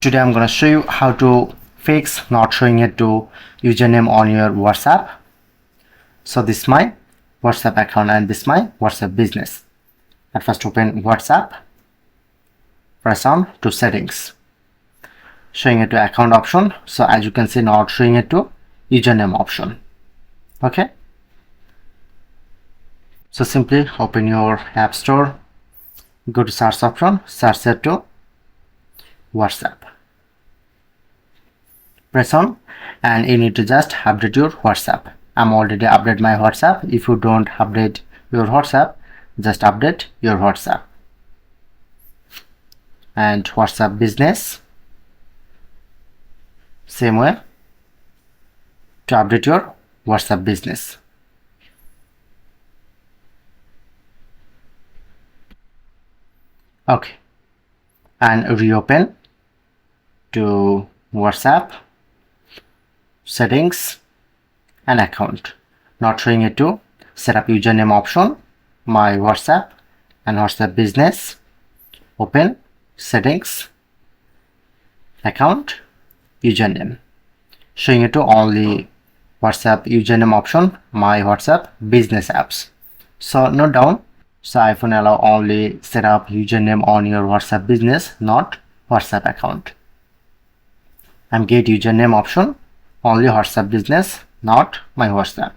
Today I'm going to show you how to fix not showing it to username on your WhatsApp. So this is my WhatsApp account and this is my WhatsApp business. At first open WhatsApp, press on to settings, showing it to account option. So as you can see, not showing it to username option. Okay, so simply open your app store, go to search option, search it to WhatsApp, press on, and you need to just update your WhatsApp. I'm already update my WhatsApp. If you don't update your WhatsApp, just update your WhatsApp. And WhatsApp business, same way to update your WhatsApp business. Okay, and reopen to WhatsApp, settings and account, not showing it to set up username option, my WhatsApp and WhatsApp business, open settings, account, username, showing it to only WhatsApp username option, my WhatsApp business apps. So note down, so iPhone allow only set up username on your WhatsApp business, not WhatsApp account. And get username option only WhatsApp business, not my WhatsApp.